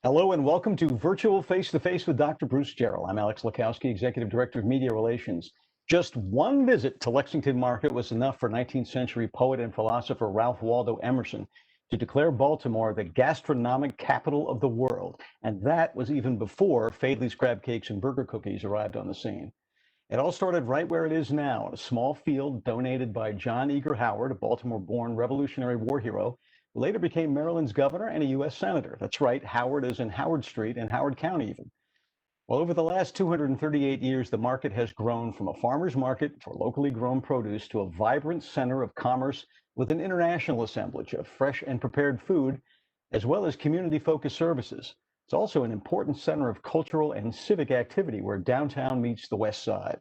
Hello and welcome to Virtual Face-to-Face with Dr. Bruce Jarrell. I'm Alex Lakowski, Executive Director of Media Relations. Just one visit to Lexington Market was enough for 19th century poet and philosopher Ralph Waldo Emerson to declare Baltimore the gastronomic capital of the world. And that was even before Fadley's crab cakes and burger cookies arrived on the scene. It all started right where it is now, a small field donated by John Eager Howard, a Baltimore-born Revolutionary War hero, who later became Maryland's governor and a U.S. senator. That's right, Howard is in Howard Street in Howard County even. Well, over the last 238 years, the market has grown from a farmer's market for locally grown produce to a vibrant center of commerce with an international assemblage of fresh and prepared food, as well as community-focused services. It's also an important center of cultural and civic activity where downtown meets the west side.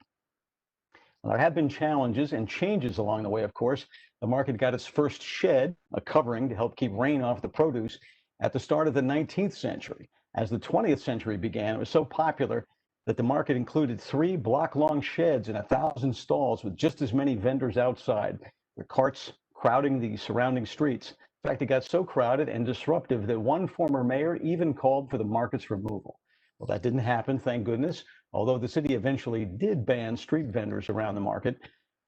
There have been challenges and changes along the way, of course. The market got its first shed, a covering to help keep rain off the produce, at the start of the 19th century. As the 20th century began, it was so popular that the market included 3 block-long sheds and 1,000 stalls with just as many vendors outside, with carts crowding the surrounding streets. In fact, it got so crowded and disruptive that one former mayor even called for the market's removal. Well, that didn't happen, thank goodness, although the city eventually did ban street vendors around the market.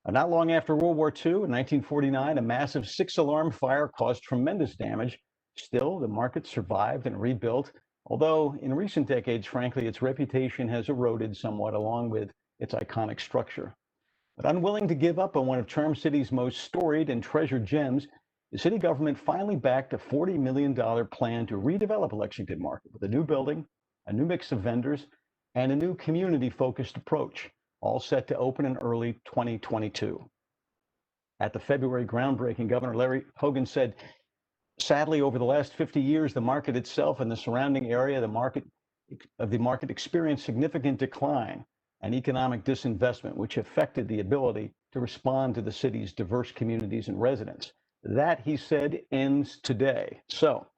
Not long after World War II, in 1949, a massive 6-alarm fire caused tremendous damage. Still, the market survived and rebuilt, although in recent decades, frankly, its reputation has eroded somewhat along with its iconic structure. But unwilling to give up on one of Charm City's most storied and treasured gems, the city government finally backed a $40 million plan to redevelop Lexington Market with a new building, a new mix of vendors, and a new community-focused approach, all set to open in early 2022. At the February groundbreaking, Governor Larry Hogan said, sadly, over the last 50 years, the market itself and the surrounding area, the market experienced significant decline and economic disinvestment, which affected the ability to respond to the city's diverse communities and residents. That, he said, ends today. So,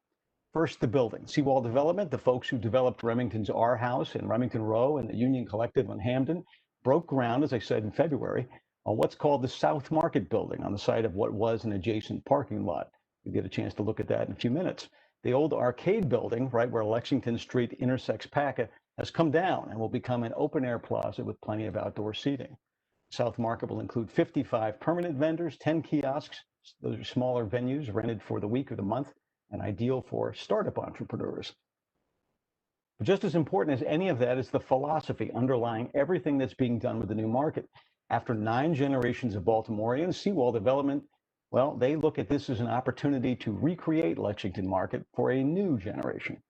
first, the building. Seawall Development, the folks who developed Remington's R House and Remington Row and the Union Collective on Hamden, broke ground, as I said, in February, on what's called the South Market Building on the site of what was an adjacent parking lot. We'll get a chance to look at that in a few minutes. The old arcade building, right where Lexington Street intersects Paca, has come down and will become an open-air plaza with plenty of outdoor seating. South Market will include 55 permanent vendors, 10 kiosks. Those are smaller venues rented for the week or the month, and ideal for startup entrepreneurs. But just as important as any of that is the philosophy underlying everything that's being done with the new market. After 9 generations of Baltimoreans, Seawall Development, well, they look at this as an opportunity to recreate Lexington Market for a new generation.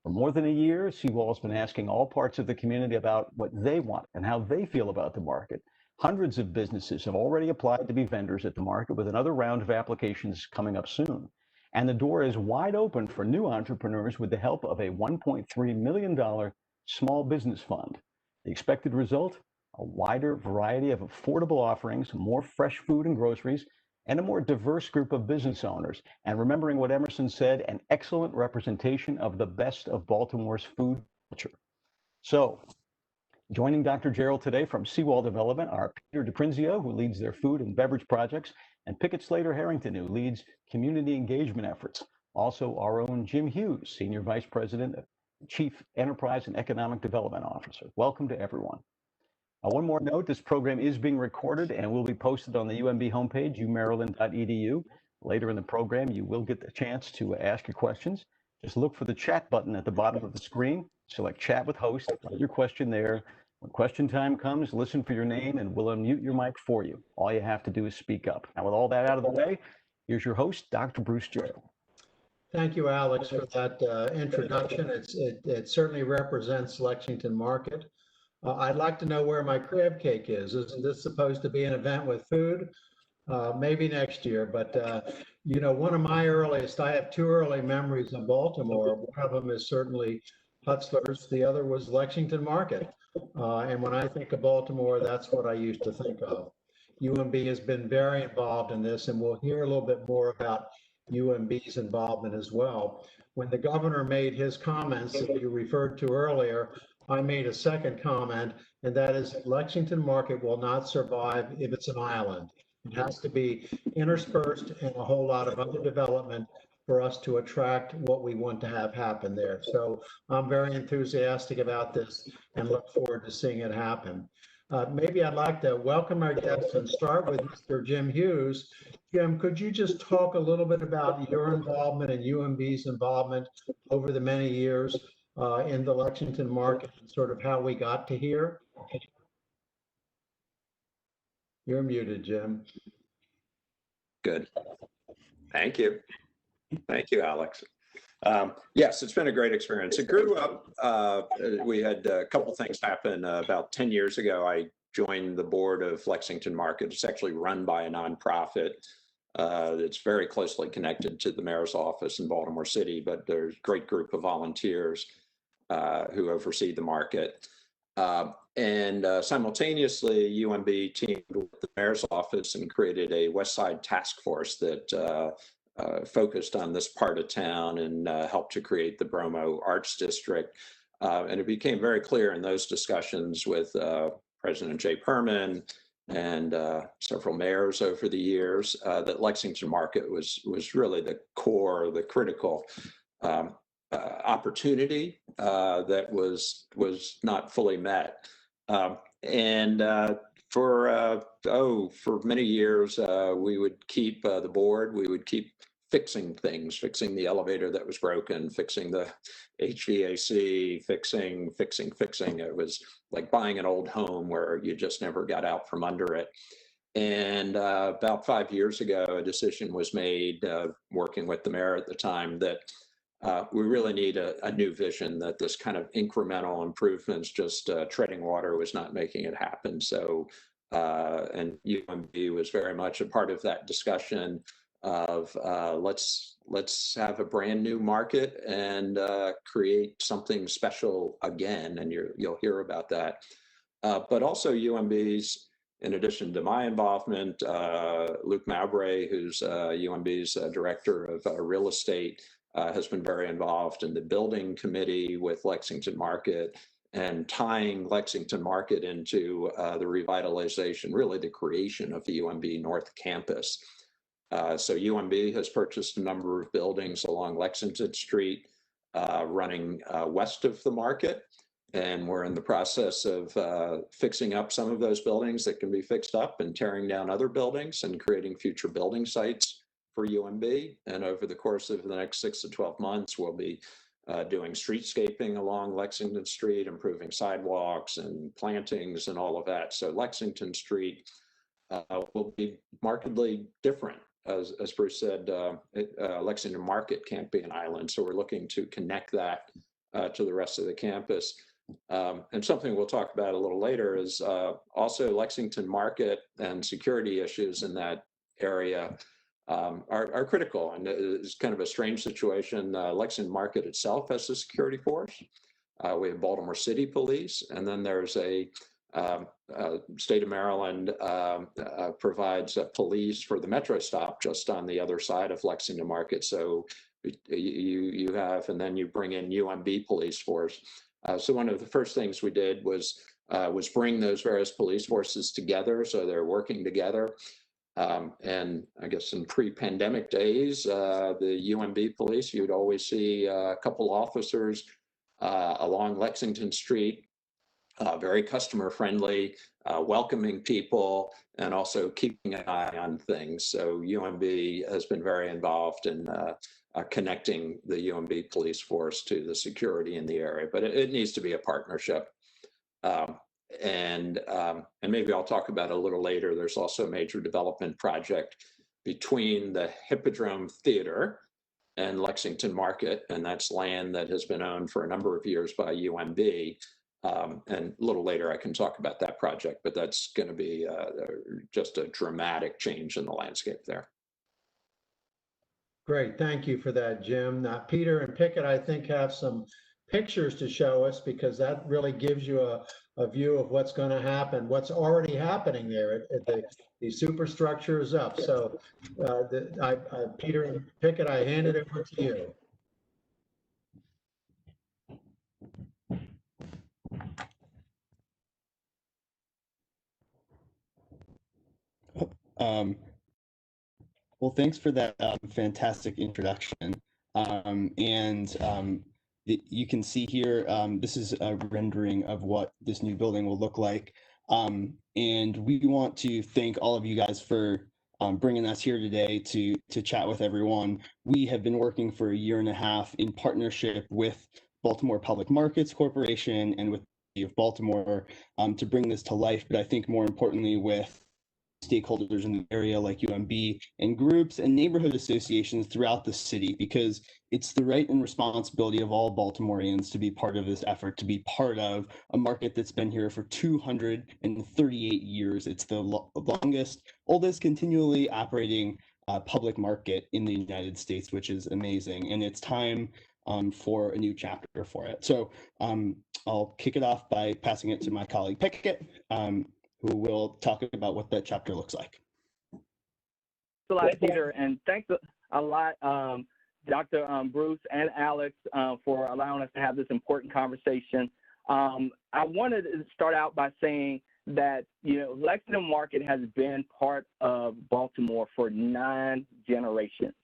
For more than a year, Seawall's been asking all parts of the community about what they want and how they feel about the market. Hundreds of businesses have already applied to be vendors at the market, with another round of applications coming up soon. And the door is wide open for new entrepreneurs with the help of a $1.3 million small business fund. The expected result? A wider variety of affordable offerings, more fresh food and groceries, and a more diverse group of business owners. And remembering what Emerson said, an excellent representation of the best of Baltimore's food culture. So, joining Dr. Jarrell today from Seawall Development are Peter DiPrinzio, who leads their food and beverage projects, and Pickett Slater Harrington, who leads community engagement efforts. Also, our own Jim Hughes, Senior Vice President, Chief Enterprise and Economic Development Officer. Welcome to everyone. One more note, this program is being recorded and will be posted on the UMB homepage, umaryland.edu. Later in the program, you will get the chance to ask your questions. Just look for the chat button at the bottom of the screen. Select Chat with Host, put your question there. When question time comes, listen for your name and we'll unmute your mic for you. All you have to do is speak up. Now, with all that out of the way, here's your host, Dr. Bruce Jarrell. Thank you, Alex, for that introduction. It certainly represents Lexington Market. I'd like to know where my crab cake is. Isn't this supposed to be an event with food? Maybe next year, but you know, one of my earliest, I have 2 early memories of Baltimore. One of them is certainly Hutzler's, the other was Lexington Market. And when I think of Baltimore, that's what I used to think of. UMB has been very involved in this, and we'll hear a little bit more about UMB's involvement as well. When the governor made his comments that you referred to earlier, I made a second comment, and that is Lexington Market will not survive if it's an island. It has to be interspersed in a whole lot of other development for us to attract what we want to have happen there. So I'm very enthusiastic about this and look forward to seeing it happen. Maybe I'd like to welcome our guests and start with Mr. Jim Hughes. Jim, could you just talk a little bit about your involvement and UMB's involvement over the many years in the Lexington market and sort of how we got to here? You're muted, Jim. Good. Thank you. Thank you, Alex. Yes, it's been a great experience. It grew up, we had a couple things happen. About 10 years ago, I joined the board of Lexington Market. It's actually run by a nonprofit. It's very closely connected to the mayor's office in Baltimore City, but there's a great group of volunteers who oversee the market. And simultaneously, UMB teamed with the mayor's office and created a West Side task force that focused on this part of town and helped to create the Bromo Arts District. And it became very clear in those discussions with President Jay Perman and several mayors over the years that Lexington Market was really the core, the critical opportunity that was not fully met. For many years, we would keep the board, we would keep fixing things, fixing the elevator that was broken, fixing the HVAC, fixing. It was like buying an old home where you just never got out from under it. And about 5 years ago, a decision was made, working with the mayor at the time, that we really need a new vision, that this kind of incremental improvements, just treading water, was not making it happen. So, and UMB was very much a part of that discussion of let's have a brand new market and create something special again, and you'll hear about that. But also UMB's, in addition to my involvement, Luke Mowbray, who's UMB's director of real estate, has been very involved in the building committee with Lexington Market and tying Lexington Market into the revitalization, really the creation of the UMB North Campus. So UMB has purchased a number of buildings along Lexington Street, running west of the market. And we're in the process of fixing up some of those buildings that can be fixed up and tearing down other buildings and creating future building sites for UMB. And over the course of the next 6 to 12 months, we'll be doing streetscaping along Lexington Street, improving sidewalks and plantings and all of that. So Lexington Street will be markedly different. As Bruce said, Lexington Market can't be an island, so we're looking to connect that to the rest of the campus. And something we'll talk about a little later is also Lexington Market and security issues in that area are critical. And it's kind of a strange situation. Lexington Market itself has a security force. We have Baltimore City Police, and then there's a state of Maryland provides police for the metro stop just on the other side of Lexington Market. So you have, and then you bring in UMB police force. So one of the first things we did was bring those various police forces together, so they're working together. And I guess in pre-pandemic days, the UMB police, you'd always see a couple officers along Lexington Street, very customer friendly, welcoming people, and also keeping an eye on things. So UMB has been very involved in connecting the UMB police force to the security in the area, but it needs to be a partnership. And maybe I'll talk about it a little later. There's also a major development project between the Hippodrome Theater and Lexington Market, and that's land that has been owned for a number of years by UMB. And a little later I can talk about that project, but that's going to be just a dramatic change in the landscape there. Great, thank you for that, Jim. Now, Peter and Pickett, I think, have some pictures to show us, because that really gives you a view of what's going to happen, what's already happening there. The superstructure is up. So Peter and Pickett, I hand it over to you. Well, thanks for that fantastic introduction. You can see here, this is a rendering of what this new building will look like. And we want to thank all of you guys for bringing us here today to chat with everyone. We have been working for a year and a half in partnership with Baltimore Public Markets Corporation and with the City of Baltimore to bring this to life, but I think more importantly with stakeholders in the area like UMB and groups and neighborhood associations throughout the city, because it's the right and responsibility of all Baltimoreans to be part of this effort, to be part of a market that's been here for 238 years. It's the longest, oldest continually operating public market in the United States, which is amazing. And it's time for a new chapter for it. So I'll kick it off by passing it to my colleague Pickett, who will talk about what that chapter looks like. Thanks a lot, Peter, and thanks a lot, Dr. Bruce and Alex, for allowing us to have this important conversation. I wanted to start out by saying that, Lexington Market has been part of Baltimore for 9 generations,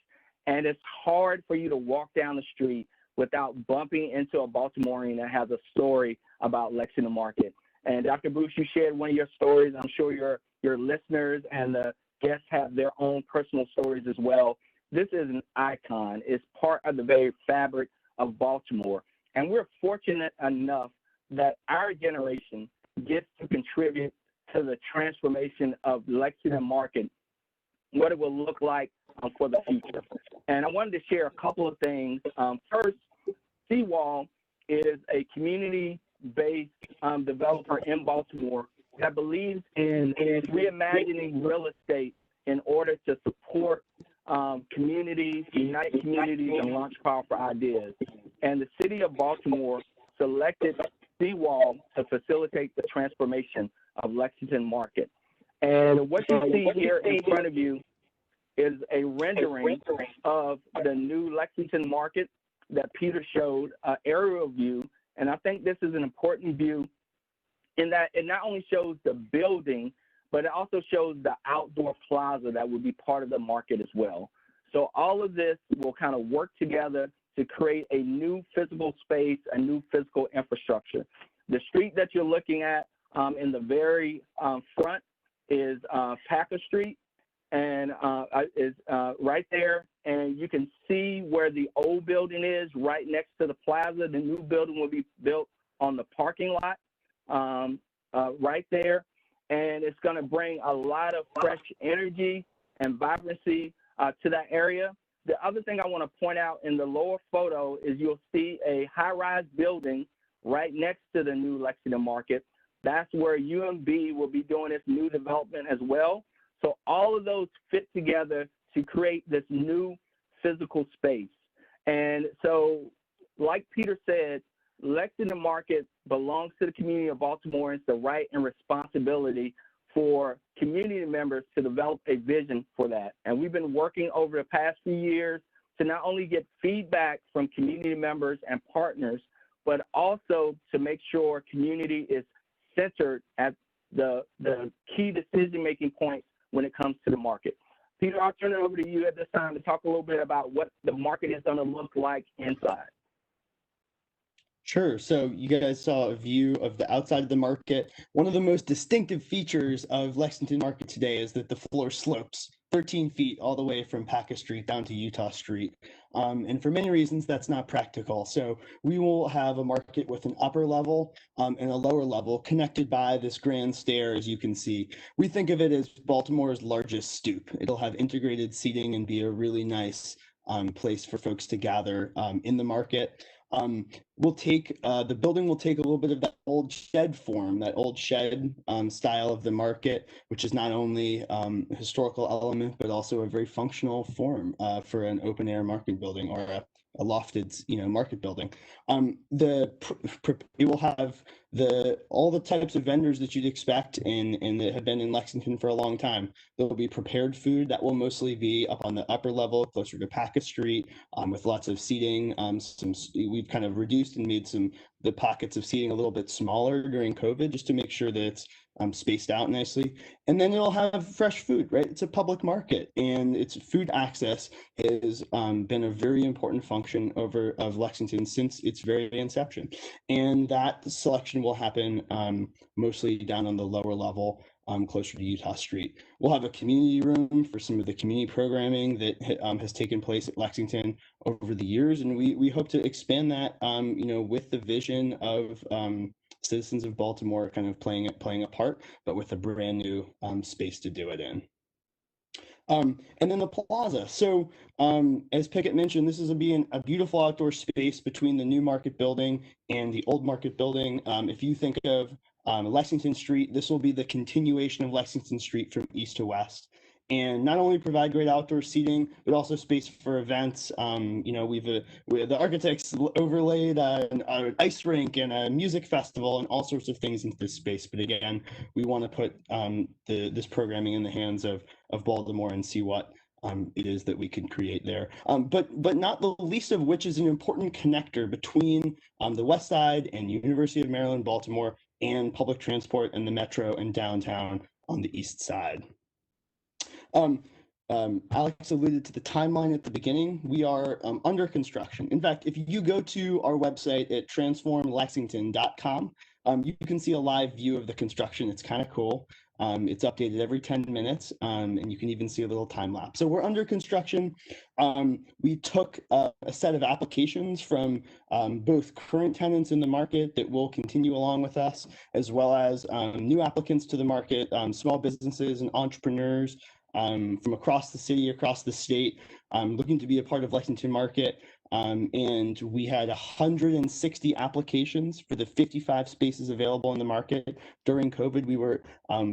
and it's hard for you to walk down the street without bumping into a Baltimorean that has a story about Lexington Market. And Dr. Bruce, you shared one of your stories. I'm sure your listeners and the guests have their own personal stories as well. This is an icon. It's part of the very fabric of Baltimore. And we're fortunate enough that our generation gets to contribute to the transformation of Lexington Market, what it will look like for the future. And I wanted to share a couple of things. First, Seawall is a community-based developer in Baltimore that believes in reimagining real estate in order to support communities, unite communities, and launch powerful ideas. And the city of Baltimore selected Seawall to facilitate the transformation of Lexington Market. And what you see here in front of you is a rendering of the new Lexington Market that Peter showed, aerial view. And I think this is an important view in that it not only shows the building, but it also shows the outdoor plaza that will be part of the market as well. So all of this will kind of work together to create a new physical space, a new physical infrastructure. The street that you're looking at in the very front is Packer Street, and is right there. And you can see where the old building is right next to the plaza. The new building will be built on the parking lot right there. And it's going to bring a lot of fresh energy and vibrancy to that area. The other thing I want to point out in the lower photo is you'll see a high-rise building right next to the new Lexington Market. That's where UMB will be doing its new development as well. So all of those fit together to create this new physical space. And so, like Peter said, Lexington Market belongs to the community of Baltimore. It's the right and responsibility for community members to develop a vision for that. And we've been working over the past few years to not only get feedback from community members and partners, but also to make sure community is centered at the key decision-making points when it comes to the market. Peter, I'll turn it over to you at this time to talk a little bit about what the market is going to look like inside. Sure. So you guys saw a view of the outside of the market. One of the most distinctive features of Lexington Market today is that the floor slopes 13 feet all the way from Packer Street down to Utah Street. And for many reasons, that's not practical. So we will have a market with an upper level and a lower level connected by this grand stair, as you can see. We think of it as Baltimore's largest stoop. It'll have integrated seating and be a really nice place for folks to gather in the market. The building will take a little bit of that old shed form, that old shed style of the market, which is not only a historical element, but also a very functional form for an open air market building or a lofted, market building. It will have all the types of vendors that you'd expect and that have been in Lexington for a long time. There will be prepared food that will mostly be up on the upper level, closer to Packer Street, with lots of seating. We've kind of reduced and made the pockets of seating a little bit smaller during COVID, just to make sure that it's spaced out nicely. And then it'll have fresh food, right? It's a public market, and its food access has been a very important function of Lexington since its very inception. And that selection will happen mostly down on the lower level, closer to Utah Street. We'll have a community room for some of the community programming that has taken place at Lexington over the years, and we hope to expand that, with the vision of citizens of Baltimore kind of playing a part, but with a brand new space to do it in. And then the plaza. So as Pickett mentioned, this is being a beautiful outdoor space between the new market building and the old market building. If you think of Lexington Street, this will be the continuation of Lexington Street from east to west. And not only provide great outdoor seating, but also space for events. The architects overlaid an ice rink and a music festival and all sorts of things into this space. But again, we want to put this programming in the hands of Baltimore and see what it is that we can create there. But not the least of which is an important connector between the West Side and University of Maryland, Baltimore, and public transport and the metro and downtown on the east side. Alex alluded to the timeline at the beginning. We are under construction. In fact, if you go to our website at transformlexington.com, you can see a live view of the construction. It's kind of cool. It's updated every 10 minutes, and you can even see a little time lapse. So we're under construction. We took a set of applications from both current tenants in the market that will continue along with us, as well as new applicants to the market, small businesses and entrepreneurs from across the city, across the state, looking to be a part of Lexington Market. And we had 160 applications for the 55 spaces available in the market. During COVID, we were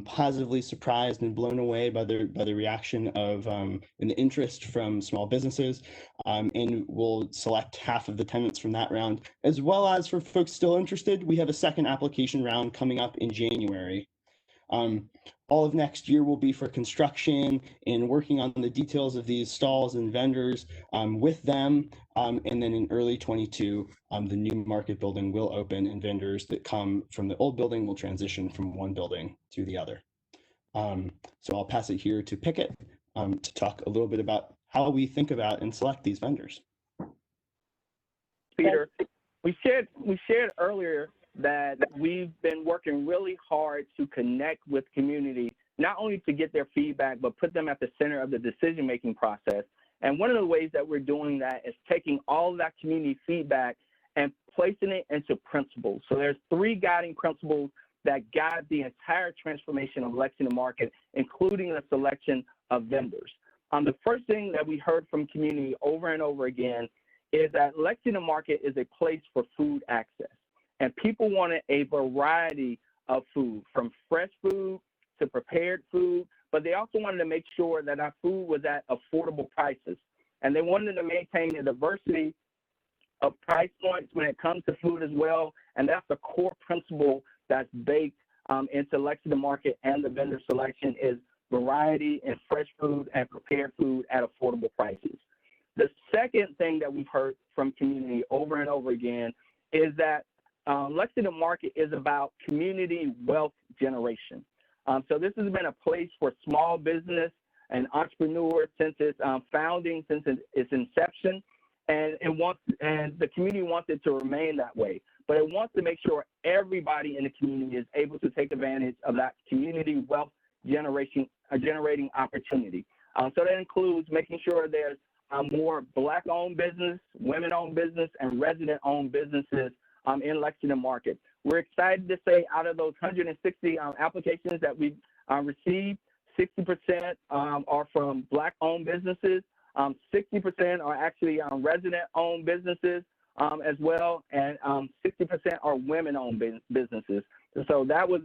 positively surprised and blown away by the reaction of and the interest from small businesses. And we'll select half of the tenants from that round, as well as for folks still interested, we have a second application round coming up in January. All of next year will be for construction and working on the details of these stalls and vendors with them. And then in early 22, the new market building will open, and vendors that come from the old building will transition from one building to the other. So I'll pass it here to Pickett to talk a little bit about how we think about and select these vendors. Peter, we shared earlier that we've been working really hard to connect with community, not only to get their feedback, but put them at the center of the decision-making process. And one of the ways that we're doing that is taking all of that community feedback and placing it into principles. So there's 3 guiding principles that guide the entire transformation of Lexington Market, including the selection of vendors. The first thing that we heard from community over and over again is that Lexington Market is a place for food access. And people wanted a variety of food, from fresh food to prepared food, but they also wanted to make sure that our food was at affordable prices. And they wanted to maintain a diversity of price points when it comes to food as well. And that's a core principle that's baked into Lexington Market and the vendor selection is variety in fresh food and prepared food at affordable prices. The second thing that we've heard from community over and over again is that Lexington Market is about community wealth generation. So this has been a place for small business and entrepreneurs since its founding, since its inception, and the community wants it to remain that way. But it wants to make sure everybody in the community is able to take advantage of that community wealth generating opportunity. So that includes making sure there's more Black-owned business, women-owned business, and resident-owned businesses in Lexington Market. We're excited to say out of those 160 applications that we've received, 60% are from Black-owned businesses, 60% are actually resident-owned businesses as well, and 60% are women-owned businesses. So that was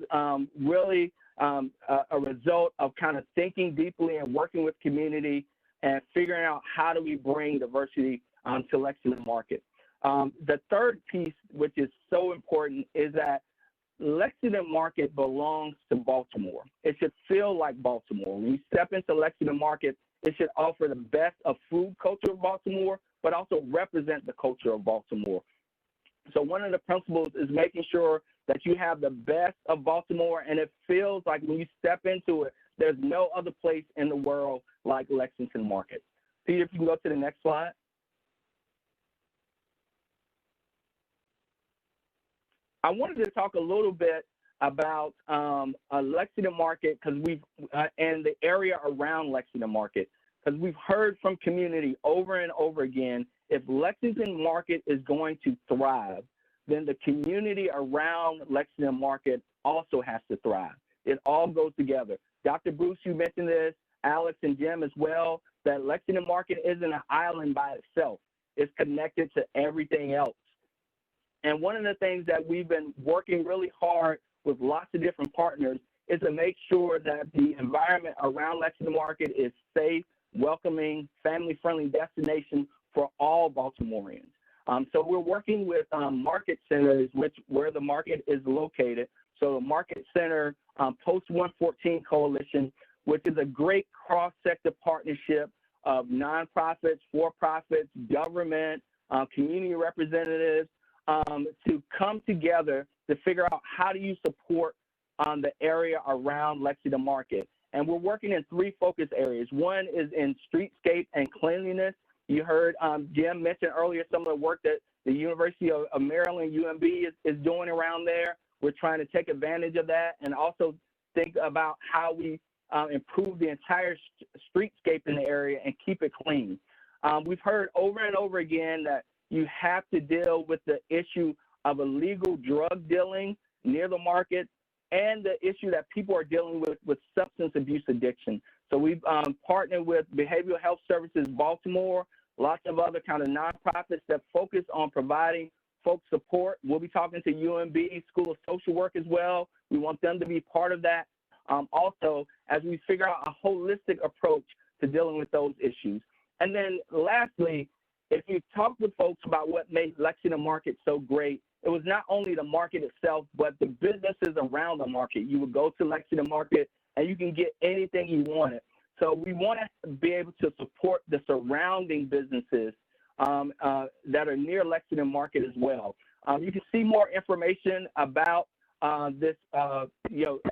really a result of kind of thinking deeply and working with community and figuring out how do we bring diversity to Lexington Market. The third piece, which is so important, is that Lexington Market belongs to Baltimore. It should feel like Baltimore. When we step into Lexington Market, it should offer the best of food culture of Baltimore, but also represent the culture of Baltimore. So one of the principles is making sure that you have the best of Baltimore, and it feels like when you step into it, there's no other place in the world like Lexington Market. Peter, if you can go to the next slide. I wanted to talk a little bit about Lexington Market because and the area around Lexington Market, because we've heard from community over and over again, if Lexington Market is going to thrive, then the community around Lexington Market also has to thrive. It all goes together. Dr. Bruce, you mentioned this, Alex and Jim as well, that Lexington Market isn't an island by itself. It's connected to everything else. And one of the things that we've been working really hard with lots of different partners is to make sure that the environment around Lexington Market is safe, welcoming, family-friendly destination for all Baltimoreans. So we're working with market centers, where the market is located. So the Market Center Post 114 Coalition, which is a great cross-sector partnership of nonprofits, for-profits, government, community representatives, to come together to figure out how do you support the area around Lexington Market. And we're working in 3 focus areas. One is in streetscape and cleanliness. You heard Jim mention earlier some of the work that the University of Maryland, UMB, is doing around there. We're trying to take advantage of that and also think about how we improve the entire streetscape in the area and keep it clean. We've heard over and over again that you have to deal with the issue of illegal drug dealing near the market and the issue that people are dealing with substance abuse addiction. So we've partnered with Behavioral Health Services Baltimore, lots of other kind of nonprofits that focus on providing folks support. We'll be talking to UMB School of Social Work as well. We want them to be part of that. Also, as we figure out a holistic approach to dealing with those issues. And then lastly, if you talk with folks about what made Lexington Market so great, it was not only the market itself, but the businesses around the market. You would go to Lexington Market and you can get anything you wanted. So we want to be able to support the surrounding businesses that are near Lexington Market as well. You can see more information about this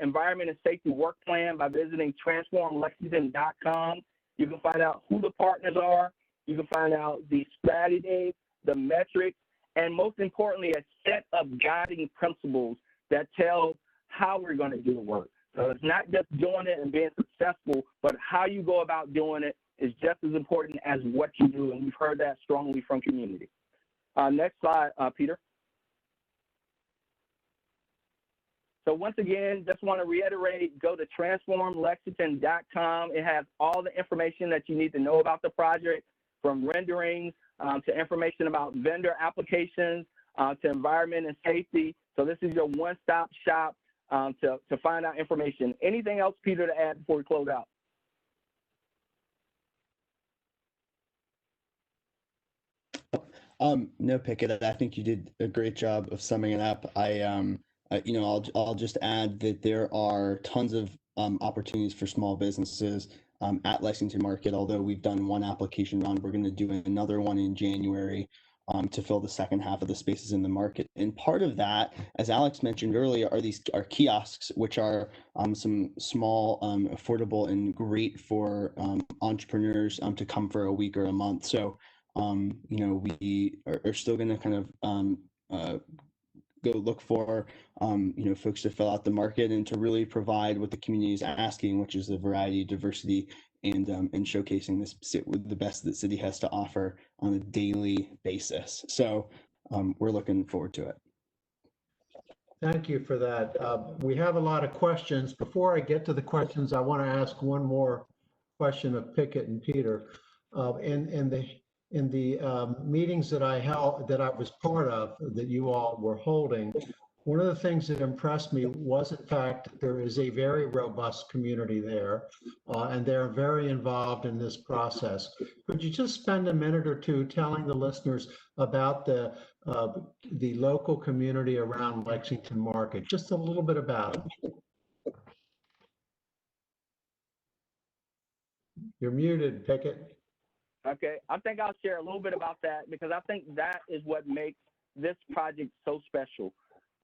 environment and safety work plan by visiting transformlexington.com. You can find out who the partners are. You can find out the strategies, the metrics, and most importantly, a set of guiding principles that tell how we're going to do the work. So it's not just doing it and being successful, but how you go about doing it is just as important as what you do, and we've heard that strongly from community. Next slide, Peter. So once again, just want to reiterate, go to transformlexington.com. It has all the information that you need to know about the project, from renderings to information about vendor applications to environment and safety. So this is your one-stop shop to find out information. Anything else, Peter, to add before we close out? No, Pickett, I think you did a great job of summing it up. I'll just add that there are tons of opportunities for small businesses at Lexington Market. Although we've done one application round, we're going to do another one in January to fill the second half of the spaces in the market. And part of that, as Alex mentioned earlier, are kiosks, which are some small, affordable, and great for entrepreneurs to come for a week or a month. So we are still going to kind of go look for folks to fill out the market and to really provide what the community is asking, which is the variety, diversity, and showcasing the best that city has to offer on a daily basis. So we're looking forward to it. Thank you for that. We have a lot of questions. Before I get to the questions, I want to ask one more question of Pickett and Peter. In the meetings that I was part of, that you all were holding, one of the things that impressed me was, in fact, there is a very robust community there, and they're very involved in this process. Could you just spend a minute or two telling the listeners about the local community around Lexington Market, just a little bit about it? You're muted, Pickett. Okay, I think I'll share a little bit about that because I think that is what makes this project so special.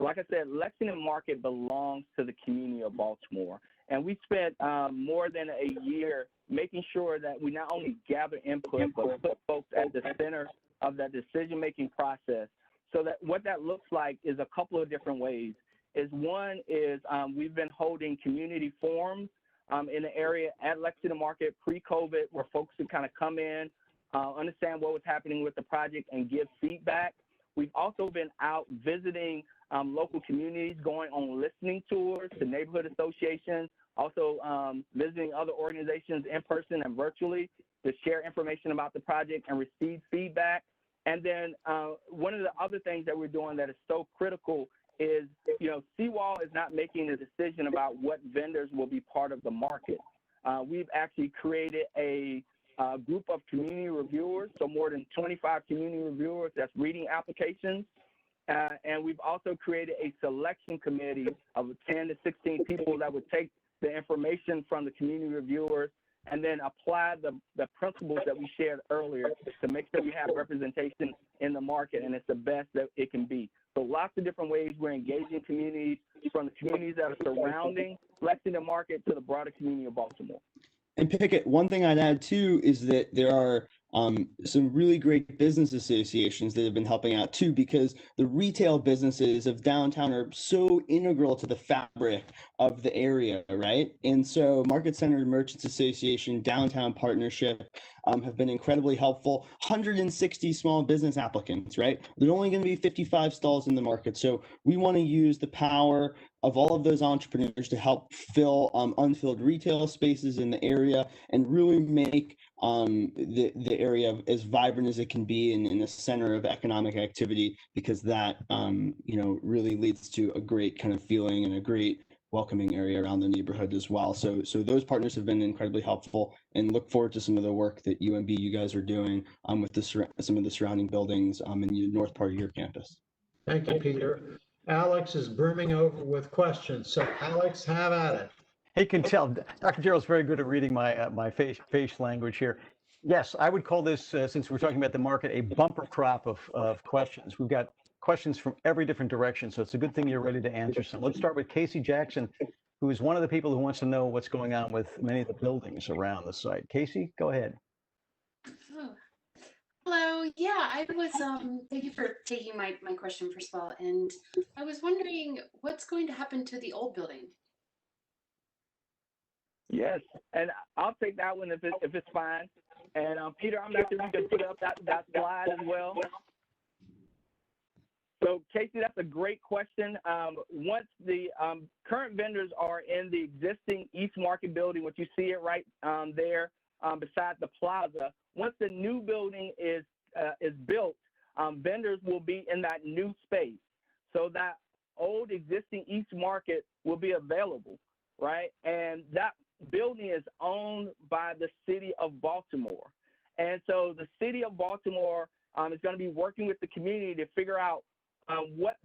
So like I said, Lexington Market belongs to the community of Baltimore. And we spent more than a year making sure that we not only gather input, but put folks at the center of that decision-making process. So that what that looks like is a couple of different ways. One is we've been holding community forums in the area at Lexington Market pre-COVID, where folks could kind of come in, understand what was happening with the project, and give feedback. We've also been out visiting local communities, going on listening tours to neighborhood associations, also visiting other organizations in person and virtually to share information about the project and receive feedback. And then one of the other things that we're doing that is so critical is, Seawall is not making a decision about what vendors will be part of the market. We've actually created a group of community reviewers, so more than 25 community reviewers that's reading applications. And we've also created a selection committee of 10 to 16 people that would take the information from the community reviewers and then apply the principles that we shared earlier to make sure we have representation in the market, and it's the best that it can be. So lots of different ways we're engaging communities, from the communities that are surrounding Lexington Market to the broader community of Baltimore. And Pickett, one thing I'd add too is that there are some really great business associations that have been helping out too, because the retail businesses of downtown are so integral to the fabric of the area, right? And so Market Center Merchants Association, Downtown Partnership have been incredibly helpful. 160 small business applicants, right? There's only going to be 55 stalls in the market. So we want to use the power of all of those entrepreneurs to help fill unfilled retail spaces in the area and really make the area as vibrant as it can be in the center of economic activity, because that really leads to a great kind of feeling and a great welcoming area around the neighborhood as well. So those partners have been incredibly helpful, and look forward to some of the work that UMB you guys are doing with some of the surrounding buildings in the north part of your campus. Thank you, Peter. Alex is brimming over with questions. So Alex, have at it. He can tell. Dr. Jarrell's very good at reading my face language here. Yes, I would call this, since we're talking about the market, a bumper crop of questions. We've got questions from every different direction, so it's a good thing you're ready to answer some. Let's start with Casey Jackson, who is one of the people who wants to know what's going on with many of the buildings around the site. Casey, go ahead. Oh. Hello. Yeah, I was, thank you for taking my question first of all. And I was wondering what's going to happen to the old building? Yes, and I'll take that one if it's fine. And Peter, I'm not sure if you can put up that slide as well. So Casey, that's a great question. Once the current vendors are in the existing East Market building, which you see it right there beside the plaza, once the new building is built, vendors will be in that new space. So that old existing East Market will be available, right? And that building is owned by the city of Baltimore. And so the city of Baltimore is going to be working with the community to figure out what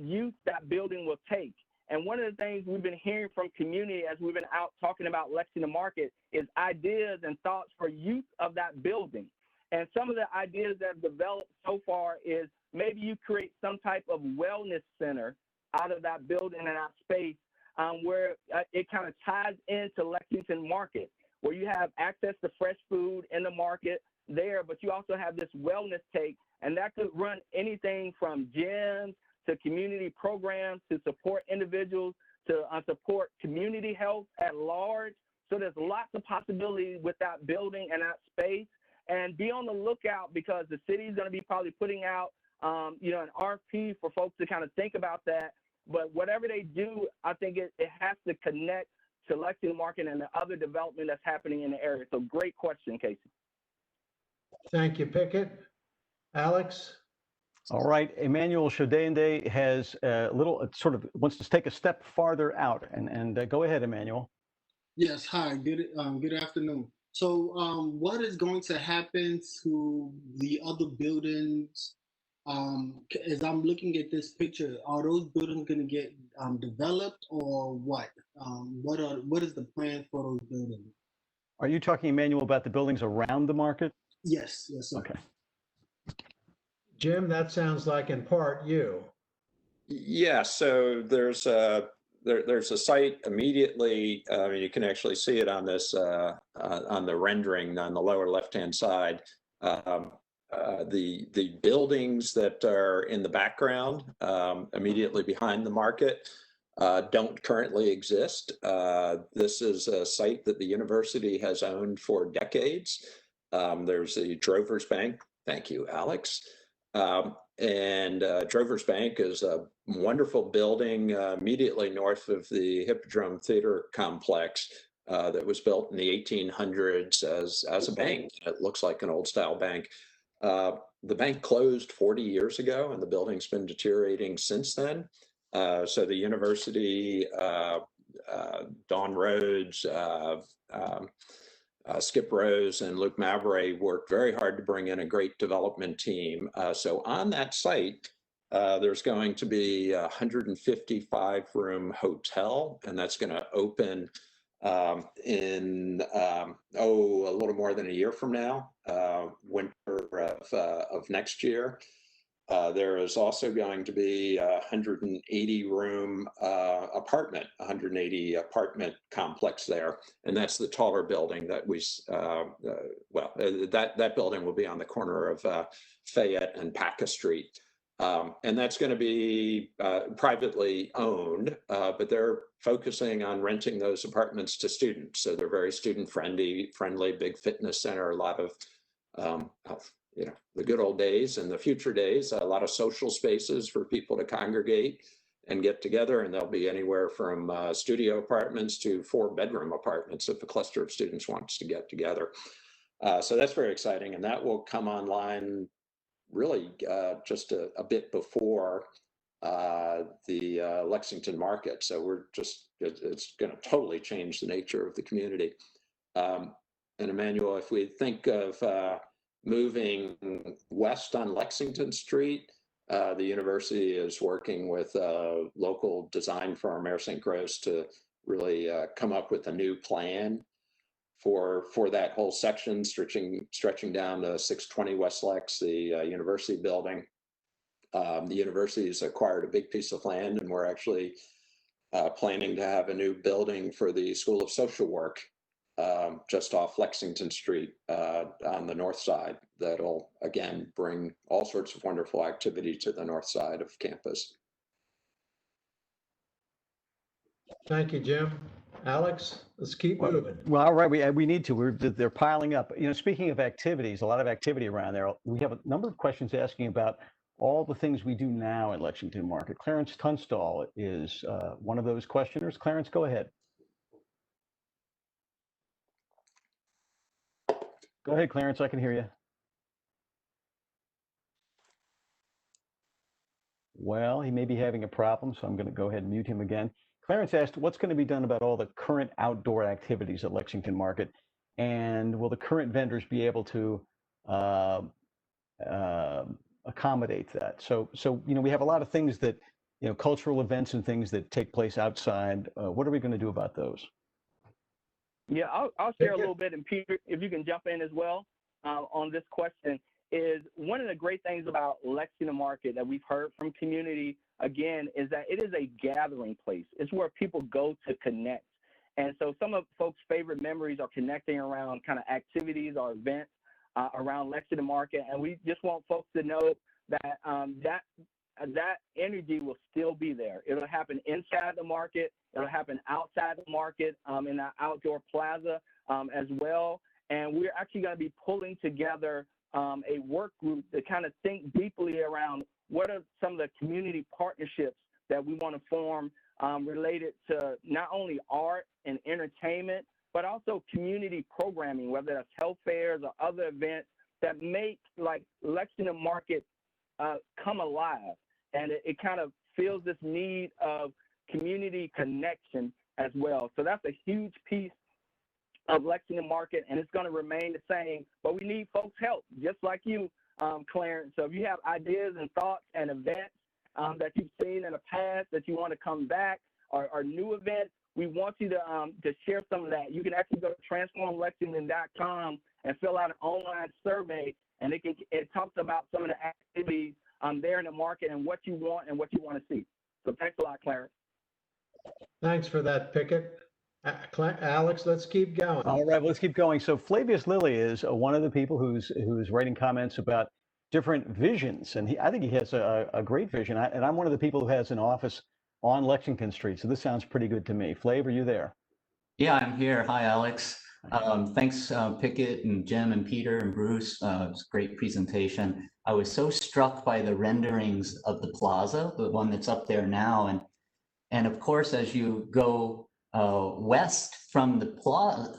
use that building will take. And one of the things we've been hearing from community as we've been out talking about Lexington Market is ideas and thoughts for use of that building. And some of the ideas that have developed so far is maybe you create some type of wellness center out of that building and that space, where it kind of ties into Lexington Market, where you have access to fresh food in the market there, but you also have this wellness take, and that could run anything from gyms to community programs to support individuals to support community health at large. So there's lots of possibilities with that building and that space. And be on the lookout, because the city is going to be probably putting out an RFP for folks to kind of think about that. But whatever they do, I think it has to connect to Lexington Market and the other development that's happening in the area. So great question, Casey. Thank you, Pickett. Alex? All right, Emmanuel Chodende has a little wants to take a step farther out, and go ahead, Emmanuel. Yes, hi, good afternoon. So what is going to happen to the other buildings? As I'm looking at this picture, are those buildings going to get developed, or what? What is the plan for those buildings? Are you talking, Emmanuel, about the buildings around the market? Yes, sir. Okay. Jim, that sounds like in part you. Yeah, so there's a site immediately. You can actually see it on this on the rendering on the lower left-hand side. Um, the buildings that are in the background immediately behind the market don't currently exist. This is a site that the university has owned for decades. There's the Drovers Bank. Thank you, Alex. And Drovers Bank is a wonderful building immediately north of the Hippodrome Theater Complex that was built in the 1800s as a bank. It looks like an old style bank. The bank closed 40 years ago, and the building's been deteriorating since then. So the university, Don Rhodes, Skip Rose and Luke Mavray worked very hard to bring in a great development team. So on that site, there's going to be a 155-room hotel, and that's going to open in a little more than a year from now, winter of next year. There is also going to be a 180-room apartment, 180 apartment complex there, and that's the taller building that that building will be on the corner of Fayette and Paca Street. And that's going to be privately owned, but they're focusing on renting those apartments to students. So they're very student friendly, big fitness center, a lot of the good old days and the future days, a lot of social spaces for people to congregate and get together. And there'll be anywhere from studio apartments to 4-bedroom apartments if a cluster of students wants to get together. So that's very exciting. And that will come online really just a bit before the Lexington market. So it's going to totally change the nature of the community. And Emmanuel, if we think of moving west on Lexington Street, the university is working with a local design firm, Air St. Gross, to really come up with a new plan for that whole section, stretching down to 620 West Lex, the university building. The university has acquired a big piece of land, and we're actually planning to have a new building for the School of Social Work just off Lexington Street on the north side. That'll, again, bring all sorts of wonderful activity to the north side of campus. Thank you, Jim. Alex, let's keep moving. Well, all right, we need to. They're piling up. Speaking of activities, a lot of activity around there. We have a number of questions asking about all the things we do now at Lexington Market. Clarence Tunstall is one of those questioners. Clarence, go ahead. Go ahead, Clarence, I can hear you. Well, he may be having a problem, so I'm going to go ahead and mute him again. Clarence asked, what's going to be done about all the current outdoor activities at Lexington Market? And will the current vendors be able to accommodate that? So we have a lot of things that, cultural events and things that take place outside. What are we going to do about those? Yeah, I'll share a little bit, and Peter, if you can jump in as well on this question, is one of the great things about Lexington Market that we've heard from community, again, is that it is a gathering place. It's where people go to connect. And so some of folks' favorite memories are connecting around kind of activities or events around Lexington Market. And we just want folks to know that that energy will still be there. It'll happen inside the market. It'll happen outside the market in the outdoor plaza as well. And we're actually going to be pulling together a work group to kind of think deeply around what are some of the community partnerships that we want to form related to not only art and entertainment, but also community programming, whether that's health fairs or other events that make like Lexington Market come alive. And it kind of feels this need of community connection as well. So that's a huge piece of Lexington Market, and it's going to remain the same. But we need folks' help, just like you, Clarence. So if you have ideas and thoughts and events that you've seen in the past that you want to come back, or new events, we want you to share some of that. You can actually go to transformlexington.com and fill out an online survey, and it talks about some of the activities there in the market and what you want to see. Thanks for that, Pickett. Alex, let's keep going. All right, well, let's keep going. So Flavius Lilly is one of the people who's writing comments about different visions, and I think he has a great vision. And I'm one of the people who has an office on Lexington Street, so this sounds pretty good to me. Flav, are you there? Yeah, I'm here. Hi, Alex. Thanks, Pickett and Jim and Peter and Bruce. It was a great presentation. I was so struck by the renderings of the plaza, the one that's up there now. And of course, as you go west from the plaza,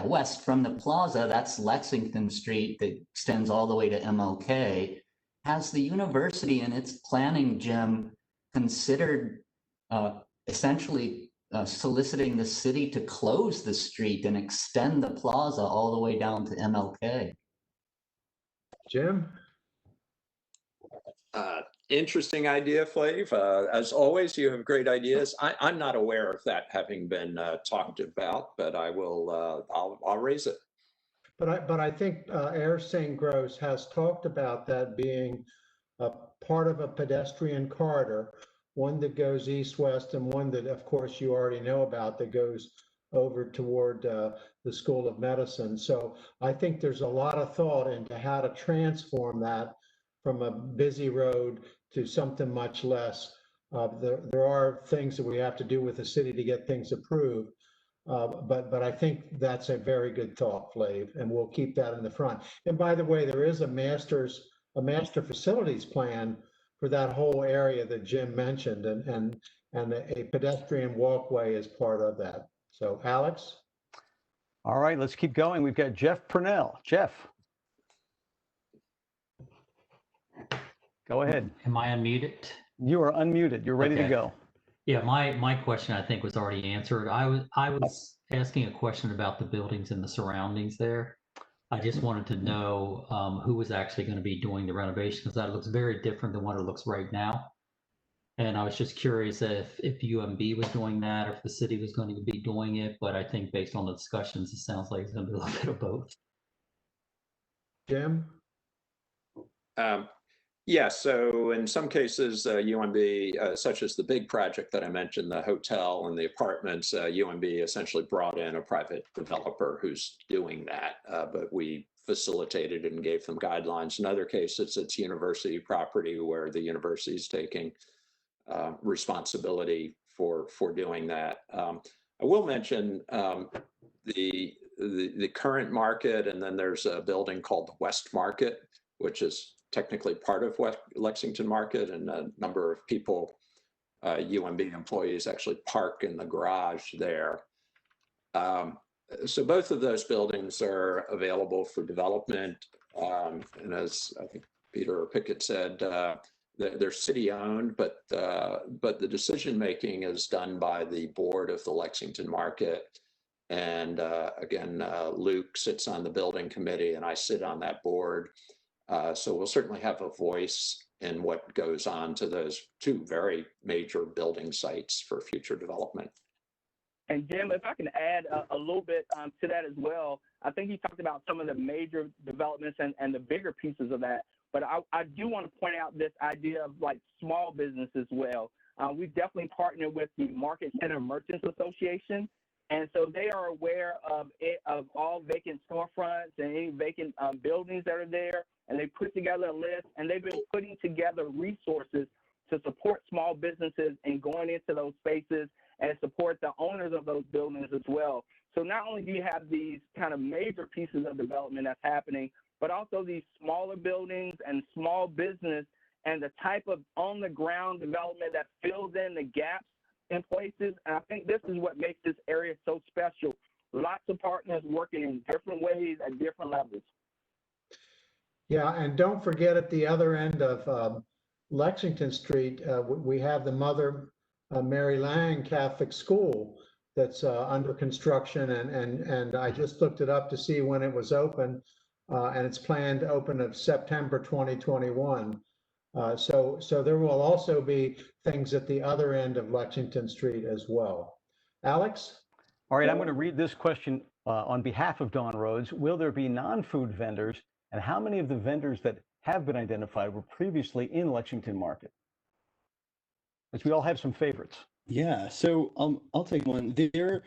west from the plaza, that's Lexington Street that extends all the way to MLK. Has the university in its planning, Jim, considered essentially soliciting the city to close the street and extend the plaza all the way down to MLK? Jim? Interesting idea, Flav. As always, you have great ideas. I'm not aware of that having been talked about, but I will. I'll raise it. But I think Air St. Gross has talked about that being a part of a pedestrian corridor, one that goes east-west and one that, of course, you already know about that goes over toward the School of Medicine. So I think there's a lot of thought into how to transform that from a busy road to something much less. There are things that we have to do with the city to get things approved. But I think that's a very good thought, Flav, and we'll keep that in the front. And by the way, there is a master facilities plan for that whole area that Jim mentioned, and a pedestrian walkway is part of that. So, Alex? All right, let's keep going. We've got Jeff Purnell. Jeff. Go ahead. Am I unmuted? You are unmuted. You're ready to Okay. go. Yeah, my question I think was already answered. I was asking a question about the buildings and the surroundings there. I just wanted to know who was actually going to be doing the renovation, because that looks very different than what it looks right now. And I was just curious if UMB was doing that or if the city was going to be doing it. But I think based on the discussions, it sounds like it's going to be a little bit of both. Jim? Yeah, so in some cases, UMB, such as the big project that I mentioned, the hotel and the apartments, UMB essentially brought in a private developer who's doing that, but we facilitated and gave them guidelines. In other cases, it's university property where the university is taking responsibility for doing that. I will mention the current market, and then there's a building called the West Market, which is technically part of Lexington Market, and a number of people, UMB employees, actually park in the garage there. So both of those buildings are available for development. And as I think Peter or Pickett said, they're city-owned, but the decision-making is done by the board of the Lexington Market. And again, Luke sits on the building committee, and I sit on that board. So we'll certainly have a voice in what goes on to those two very major building sites for future development. And Jim, if I can add a little bit to that as well, I think you talked about some of the major developments and the bigger pieces of that. But I do want to point out this idea of like small business as well. We've definitely partnered with the Market Center Merchants Association. And so they are aware of all vacant storefronts and any vacant buildings that are there. And they put together a list, and they've been putting together resources to support small businesses and going into those spaces and support the owners of those buildings as well. So not only do you have these kind of major pieces of development that's happening, but also these smaller buildings and small business and the type of on-the-ground development that fills in the gaps in places. And I think this is what makes this area so special. Lots of partners working in different ways at different levels. Yeah, and don't forget at the other end of Lexington Street, we have the Mother Mary Lang Catholic School that's under construction, and I just looked it up to see when it was open, and it's planned to open of September 2021. So there will also be things at the other end of Lexington Street as well. Alex? All right, I'm going to read this question on behalf of Dawn Rhodes. Will there be non-food vendors, and how many of the vendors that have been identified were previously in Lexington Market? As we all have some favorites. Yeah, so I'll take one. There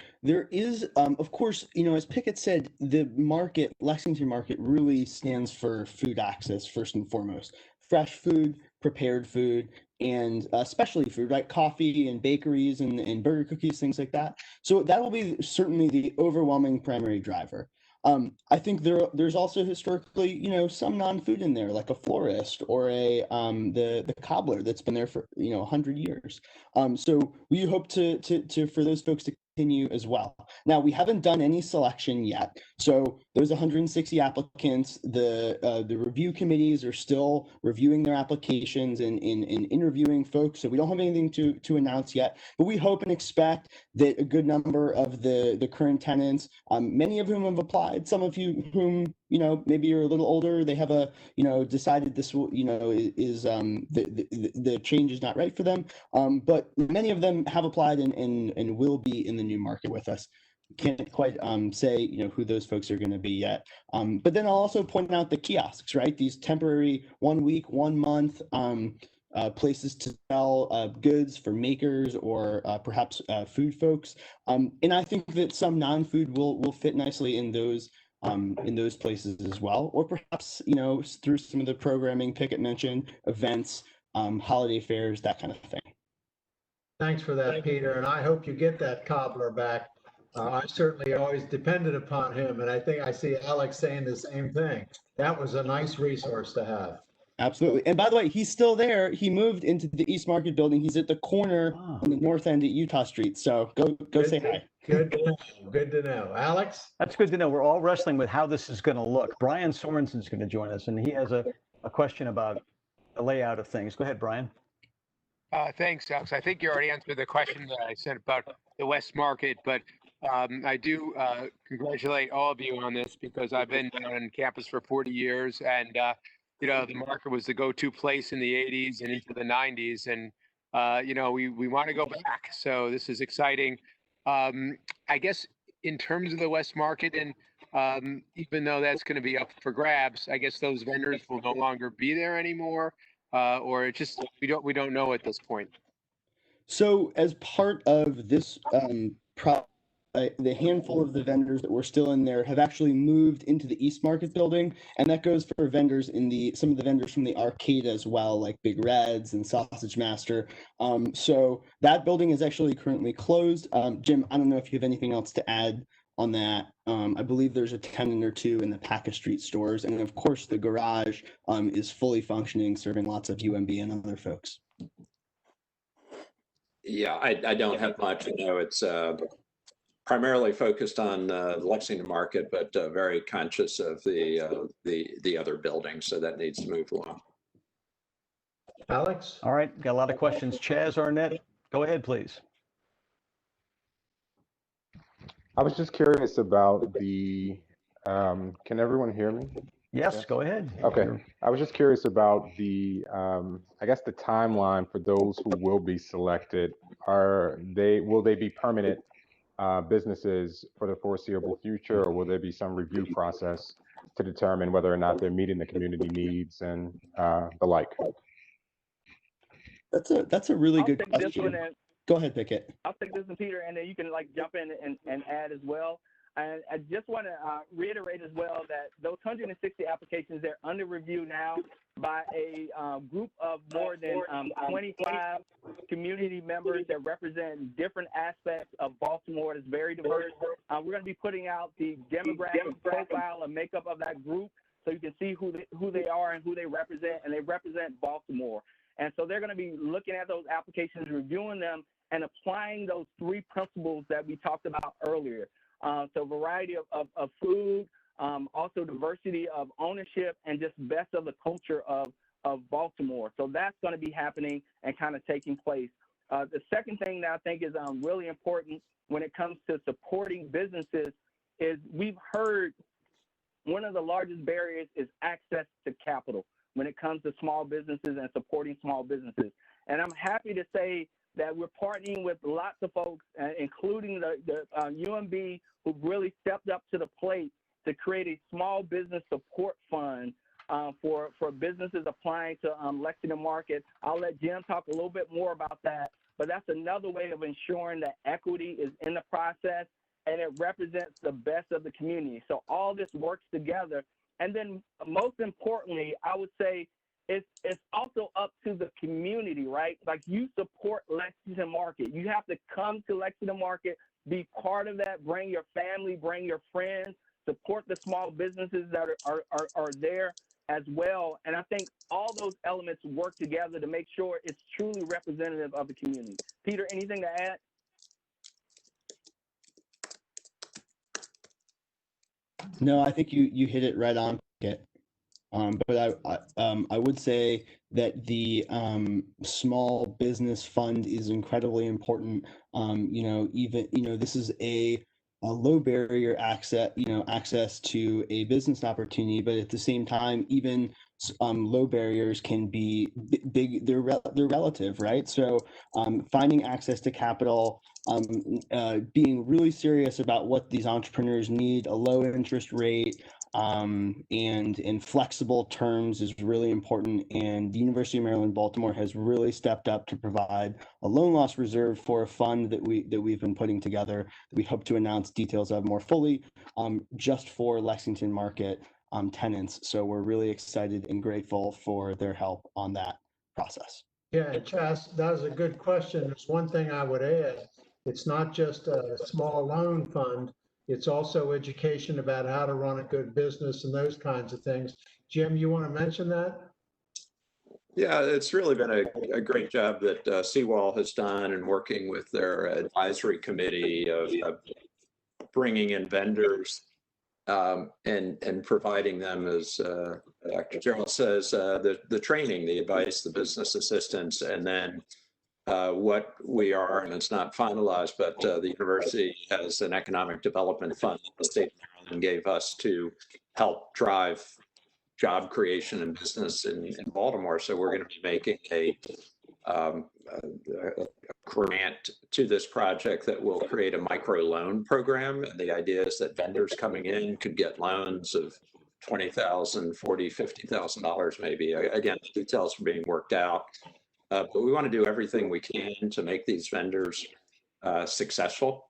is, of course, as Pickett said, the market, Lexington Market, really stands for food access first and foremost. Fresh food, prepared food, and specialty food, right? Coffee and bakeries and burger cookies, things like that. So that will be certainly the overwhelming primary driver. I think there's also historically, some non-food in there, like a florist or the cobbler that's been there for 100 years. So we hope to for those folks to continue as well. Now we haven't done any selection yet, so those 160 applicants, the review committees are still reviewing their applications and interviewing folks. So we don't have anything to announce yet, but we hope and expect that a good number of the current tenants, many of whom have applied, some of you whom maybe you're a little older, they have decided this will is the change is not right for them. But many of them have applied and will be in the new market with us. Can't quite say who those folks are going to be yet. But then I'll also point out the kiosks, right? These temporary 1 week, 1 month places to sell goods for makers or perhaps food folks. And I think that some non-food will fit nicely in those places as well, or perhaps through some of the programming Pickett mentioned, events, holiday fairs, that kind of thing. Thanks for that, Peter, and I hope you get that cobbler back. I certainly always depended upon him, and I think I see Alex saying the same thing. That was a nice resource to have. Absolutely. And by the way, he's still there. He moved into the East Market building. He's at the corner on the north end at Utah Street. So go say hi. Good to know. Good to know. Alex? That's good to know. We're all wrestling with how this is going to look. Brian Sorensen's going to join us, and he has a question about the layout of things. Go ahead, Brian. Thanks, Alex. I think you already answered the question that I sent about the West Market, but I do congratulate all of you on this because I've been on campus for 40 years, and the market was the go-to place in the 80s and into the 90s, and we want to go back. So this is exciting. I guess in terms of the West Market, and even though that's going to be up for grabs, I guess those vendors will no longer be there anymore. Or it just we don't know at this point. So as part of this the handful of the vendors that were still in there have actually moved into the East Market building, and that goes for vendors in some of the vendors from the arcade as well, like Big Reds and Sausage Master. So that building is actually currently closed. Jim, I don't know if you have anything else to add on that. I believe there's a tenant or two in the Paca Street stores, and of course the garage is fully functioning, serving lots of UMB and other folks. Yeah, I don't have much. It's primarily focused on the Lexington Market, but very conscious of the other buildings, so that needs to move along. Alex? All right, got a lot of questions. Chaz Arnett, go ahead, please. I was just curious about can everyone hear me? Yes, go ahead. Okay. I was just curious about I guess the timeline for those who will be selected. Will they be permanent businesses for the foreseeable future, or will there be some review process to determine whether or not they're meeting the community needs and the like? That's a really good question. Go ahead, Pickett. I'll take this one, Peter, and then you can jump in and add as well. And I just want to reiterate as well that those 160 applications, they're under review now by a group of more than 25 community members that represent different aspects of Baltimore. That's very diverse. We're going to be putting out the demographic profile and makeup of that group so you can see who they are and who they represent, and they represent Baltimore. And so they're going to be looking at those applications, reviewing them, and applying those 3 principles that we talked about earlier. So variety of food, also diversity of ownership, and just best of the culture of Baltimore. So that's going to be happening and kind of taking place. The second thing that I think is really important when it comes to supporting businesses is we've heard one of the largest barriers is access to capital when it comes to small businesses and supporting small businesses. And I'm happy to say that we're partnering with lots of folks, including the UMB, who've really stepped up to the plate to create a small business support fund for businesses applying to Lexington Market. I'll let Jim talk a little bit more about that. but that's another way of ensuring that equity is in the process and it represents the best of the community. So all this works together. And then most importantly, I would say it's also up to the community, right? Like, you support Lexington Market. You have to come to Lexington Market, be part of that, bring your family, bring your friends, support the small businesses that are there as well. And I think all those elements work together to make sure it's truly representative of the community. Peter, anything to add? No, I think you hit it right on, Kit. But I would say that the small business fund is incredibly important. This is a low barrier access to a business opportunity, but at the same time, even low barriers can be big. They're relative, right? So finding access to capital, being really serious about what these entrepreneurs need, a low interest rate, and flexible terms is really important. And the University of Maryland, Baltimore has really stepped up to provide a loan loss reserve for a fund that we've been putting together, that we hope to announce details of more fully, just for Lexington Market tenants. So we're really excited and grateful for their help on that process. Yeah, and Chas, that was a good question. There's one thing I would add. It's not just a small loan fund. It's also education about how to run a good business and those kinds of things. Jim, you want to mention that? Yeah, it's really been a great job that Seawall has done in working with their advisory committee of bringing in vendors and providing them, as Dr. Jarrell says, the training, the advice, the business assistance, and then what we are, and it's not finalized, but the university has an economic development fund that the state of Maryland gave us to help drive job creation and business in Baltimore. So we're going to be making a grant to this project that will create a micro loan program. And the idea is that vendors coming in could get loans of $20,000, $40,000, $50,000 maybe. Again, the details are being worked out. But we want to do everything we can to make these vendors successful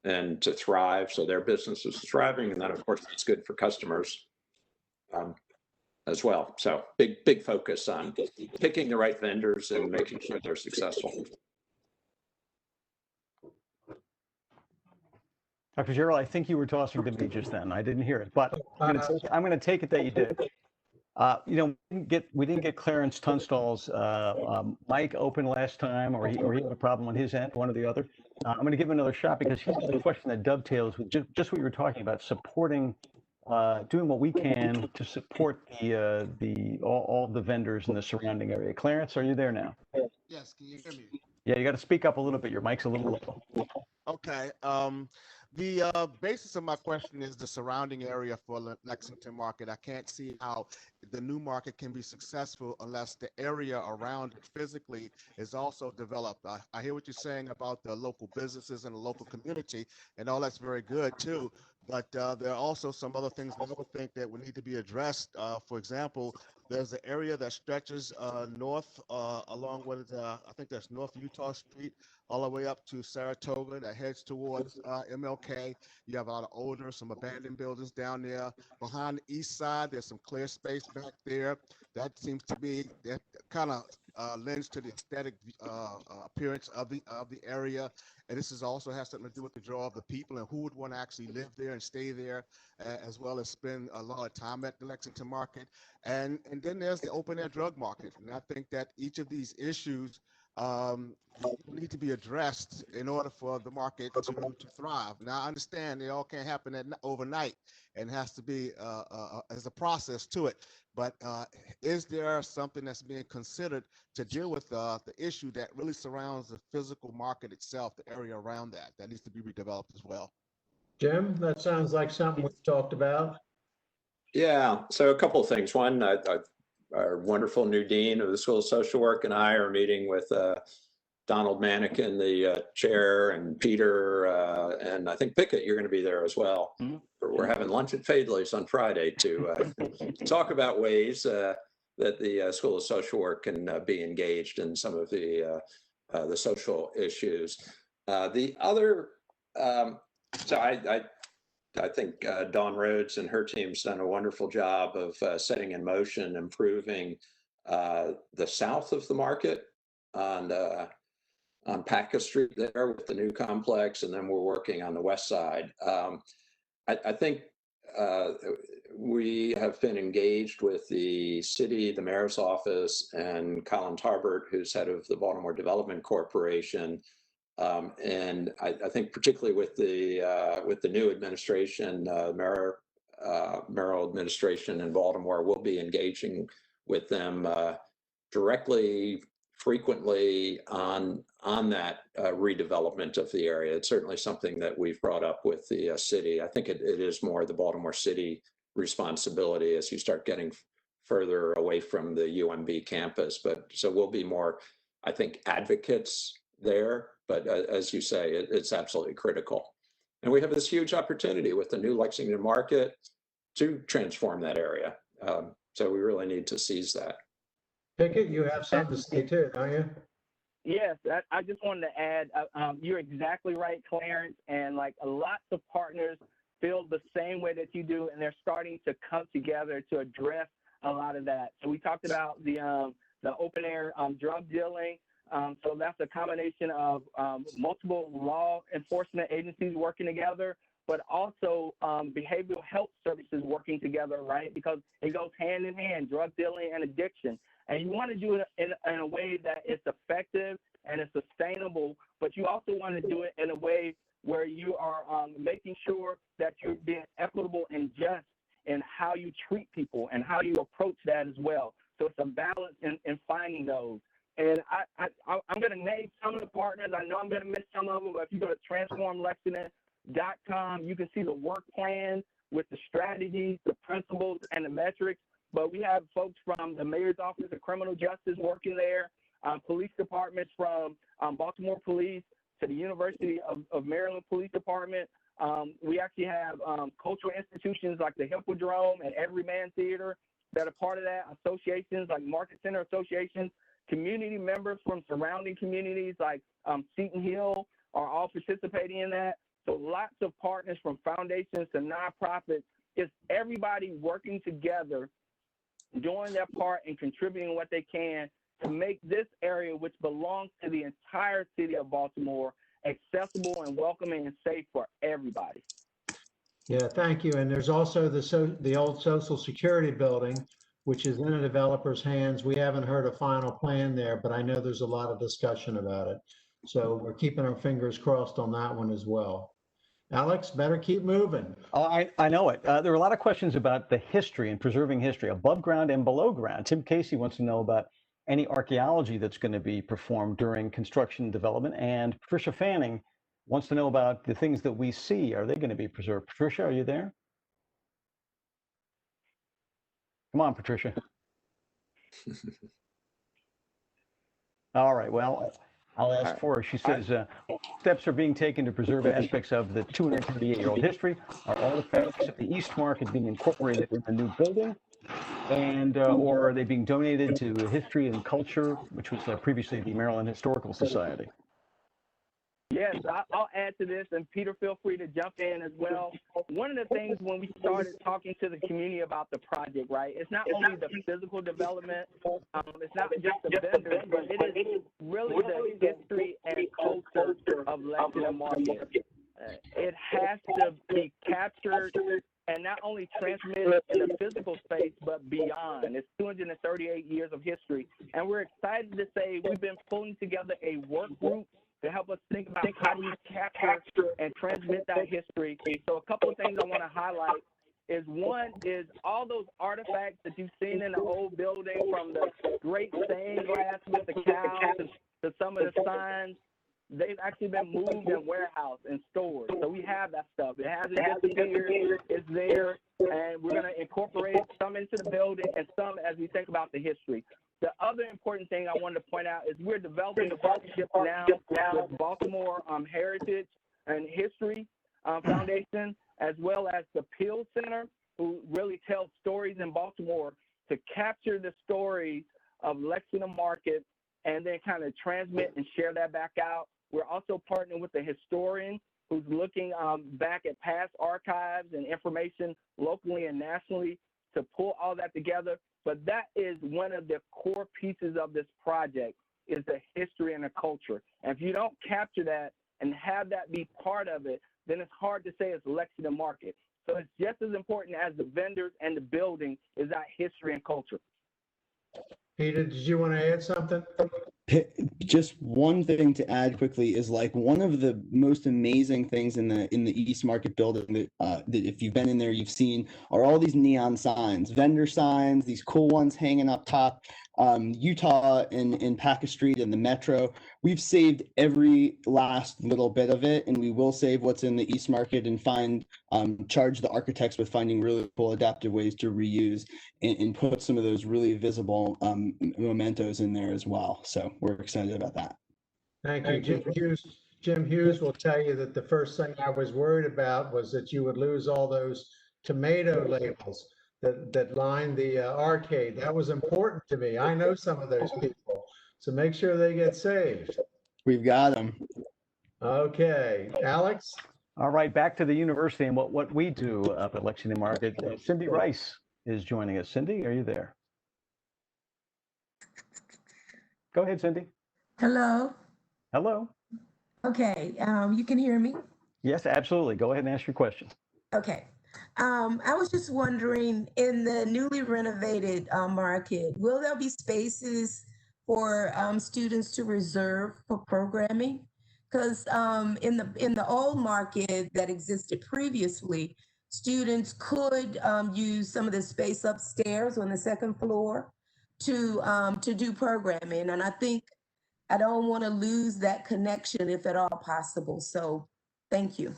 and to thrive, so their business is thriving. And then, of course, it's good for customers as well. So big focus on picking the right vendors and making sure they're successful. Dr. Jarrell, I think you were tossing to me just then. I didn't hear it, but I'm going to take it that you did. We didn't get Clarence Tunstall's mic open last time, or he had a problem on his end, one or the other. I'm going to give him another shot because he's got a question that dovetails with just what you were talking about, supporting, doing what we can to support all the vendors in the surrounding area. Clarence, are you there now? Yes, can you hear me? Yeah, you got to speak up a little bit. Your mic's a little low. Okay. The basis of my question is the surrounding area for Lexington Market. I can't see how the new market can be successful unless the area around it physically is also developed. I hear what you're saying about the local businesses and the local community, and all that's very good too. But there are also some other things that I would think that would need to be addressed. For example, there's an area that stretches north along with, I think that's North Utah Street, all the way up to Saratoga that heads towards MLK. You have a lot of older, some abandoned buildings down there. Behind the east side, there's some clear space back there. That seems to be, that kind of lends to the aesthetic appearance of the area. And this also has something to do with the draw of the people and who would want to actually live there and stay there, as well as spend a lot of time at the Lexington Market. And then there's the open air drug market. And I think that each of these issues need to be addressed in order for the market to thrive. Now, I understand they all can't happen overnight, and has to be as a process to it. But is there something that's being considered to deal with the issue that really surrounds the physical market itself, the area around that needs to be redeveloped as well? Jim, that sounds like something we've talked about. Yeah, so a couple of things. One, our wonderful new dean of the School of Social Work and I are meeting with Donald Manikin, the chair, and Peter, and I think Pickett, you're going to be there as well. Mm-hmm. We're having lunch at Fadley's on Friday to talk about ways that the School of Social Work can be engaged in some of the the social issues. The other, so I think Dawn Rhodes and her team's done a wonderful job of setting in motion, improving the south of the market on Paca Street there with the new complex, and then we're working on the west side. I think we have been engaged with the city, the mayor's office, and Colin Tarbert, who's head of the Baltimore Development Corporation. And I think particularly with the new administration, mayoral administration in Baltimore, we'll be engaging with them directly, frequently on that redevelopment of the area. It's certainly something that we've brought up with the city. I think it is more the Baltimore City responsibility as you start getting further away from the UMB campus. But so we'll be more, I think, advocates there. But as you say, it's absolutely critical. And we have this huge opportunity with the new Lexington market to transform that area. So we really need to seize that. Pickett, you have something to say too, don't you? Yes, I just wanted to add, you're exactly right, Clarence, and like lots of partners feel the same way that you do, and they're starting to come together to address a lot of that. So we talked about the open air drug dealing. So that's a combination of multiple law enforcement agencies working together, but also behavioral health services working together, right? Because it goes hand in hand, drug dealing and addiction. And you want to do it in a way that it's effective and it's sustainable, but you also want to do it in a way where you are making sure that you're being equitable and just in how you treat people and how you approach that as well. So it's a balance in finding those. And I'm going to name some of the partners. I know I'm going to miss some of them, but if you go to transformlexington.com, you can see the work plan with the strategies, the principles, and the metrics. But we have folks from the Mayor's Office of Criminal Justice working there, police departments from Baltimore Police to the University of Maryland Police Department. We actually have cultural institutions like the Hippodrome and Everyman Theater that are part of that, associations like Market Center Associations, community members from surrounding communities like Seton Hill are all participating in that. So lots of partners from foundations to nonprofits. It's everybody working together, doing their part and contributing what they can to make this area, which belongs to the entire city of Baltimore, accessible and welcoming and safe for everybody. Yeah, thank you. And there's also the old Social Security building, which is in a developer's hands. We haven't heard a final plan there, but I know there's a lot of discussion about it. So we're keeping our fingers crossed on that one as well. Alex, better keep moving. Oh, I know it. There are a lot of questions about the history and preserving history above ground and below ground. Tim Casey wants to know about any archaeology that's going to be performed during construction and development. And Patricia Fanning wants to know about the things that we see. Are they going to be preserved? Patricia, are you there? Come on, Patricia. All right, well, I'll ask for her. She says, steps are being taken to preserve aspects of the 238-year-old history. Are all the facts of the East Market being incorporated in the new building? And or are they being donated to History and Culture, which was previously the Maryland Historical Society? Yes, I'll add to this, and Peter, feel free to jump in as well. One of the things when we started talking to the community about the project, right, it's not only the physical development, it's not just the vendors, but it is really the history and culture of Lexington Market. It has to be captured and not only transmitted in the physical space, but beyond. It's 238 years of history. And we're excited to say we've been pulling together a work group to help us think about how do we capture and transmit that history. So a couple of things I want to highlight is one is all those artifacts that you've seen in the old building, from the great stained glass with the cows to some of the signs. They've actually been moved in warehouse and stored. So we have that stuff. It hasn't disappeared. It's there. And we're going to incorporate some into the building and some as we think about the history. The other important thing I wanted to point out is we're developing a partnership now with Baltimore Heritage and History Foundation, as well as the Peel Center, who really tells stories in Baltimore, to capture the stories of Lexington Market and then kind of transmit and share that back out. We're also partnering with a historian who's looking back at past archives and information locally and nationally to pull all that together. But that is one of the core pieces of this project, is the history and the culture. And if you don't capture that and have that be part of it, then it's hard to say it's Lexington Market. So it's just as important as the vendors and the building is that history and culture. Peter, did you want to add something? Just one thing to add quickly is, like, one of the most amazing things in the East Market building that if you've been in there, you've seen, are all these neon signs, vendor signs, these cool ones hanging up top. Utah and Paca Street and the Metro, we've saved every last little bit of it, and we will save what's in the East Market and charge the architects with finding really cool adaptive ways to reuse and put some of those really visible mementos in there as well. So we're excited about that. Thank you. Jim Hughes will tell you that the first thing I was worried about was that you would lose all those tomato labels that line the arcade. That was important to me. I know some of those people, so make sure they get saved. We've got them. Okay, Alex? All right, back to the university and what we do up at Lexington Market. Cindy Rice is joining us. Cindy, are you there? Go ahead, Cindy. Hello. Hello. Okay, you can hear me? Yes, absolutely. Go ahead and ask your question. Okay. I was just wondering, in the newly renovated market, will there be spaces for students to reserve for programming? Because in the old market that existed previously, students could use some of the space upstairs on the second floor to do programming, and I think I don't want to lose that connection if at all possible. So, thank you.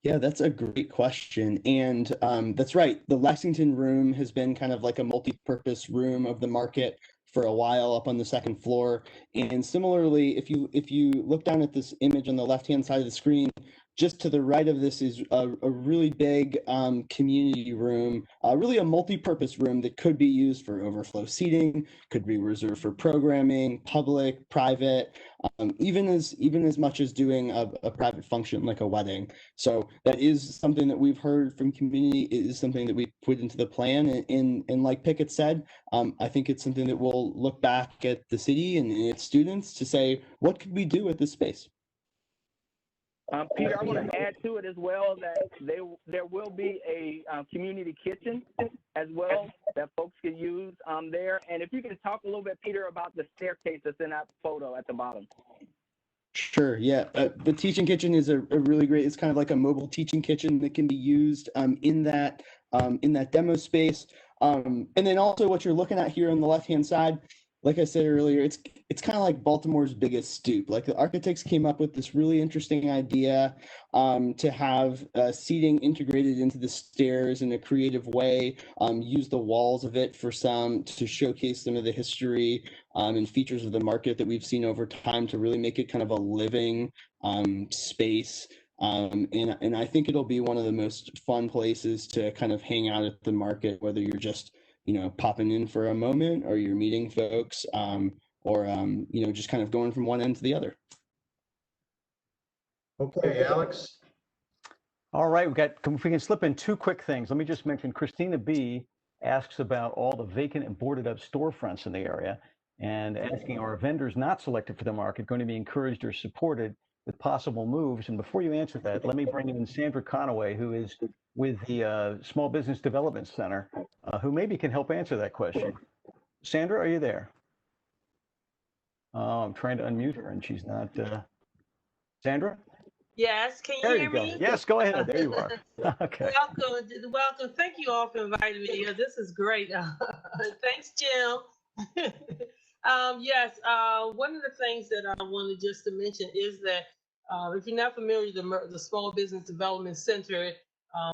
Yeah, that's a great question. And that's right. The Lexington room has been kind of like a multi-purpose room of the market for a while up on the second floor. And similarly, if you look down at this image on the left-hand side of the screen, just to the right of this is a really big community room, really a multi-purpose room that could be used for overflow seating, could be reserved for programming, public, private, even as much as doing a private function like a wedding. So that is something that we've heard from community. It is something that we put into the plan. And like Pickett said, I think it's something that we'll look back at the city and its students to say, what could we do with this space? Peter, I want to add to it as well that there will be a community kitchen as well that folks can use there. And if you can talk a little bit, Peter, about the staircase that's in that photo at the bottom. Sure. Yeah. The teaching kitchen is a really great, it's kind of like a mobile teaching kitchen that can be used in that demo space. And then also what you're looking at here on the left-hand side, like I said earlier, it's kind of like Baltimore's biggest stoop. Like, the architects came up with this really interesting idea to have seating integrated into the stairs in a creative way, use the walls of it to showcase some of the history and features of the market that we've seen over time to really make it kind of a living space. And I think it'll be one of the most fun places to kind of hang out at the market, whether you're just popping in for a moment, or you're meeting folks, or just kind of going from one end to the other. Okay, Alex. All right, if we can slip in two quick things. Let me just mention, Christina B asks about all the vacant and boarded up storefronts in the area, and asking, are vendors not selected for the market going to be encouraged or supported with possible moves? And before you answer that, let me bring in Sandra Conaway, who is with the Small Business Development Center, who maybe can help answer that question. Sandra, are you there? Oh, I'm trying to unmute her and she's not. Sandra? Yes, can you There hear you go. me? Yes, go ahead. There you are. Okay. Welcome. Thank you all for inviting me here. This is great. Thanks, Jim. Yes, one of the things that I wanted just to mention is that if you're not familiar, the Small Business Development Center,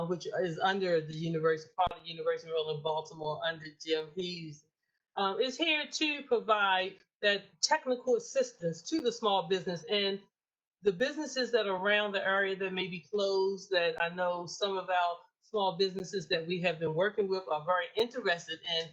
which is under the University of Maryland, Baltimore, under Jim Hughes, is here to provide that technical assistance to the small business and the businesses that are around the area that may be closed. That I know some of our small businesses that we have been working with are very interested in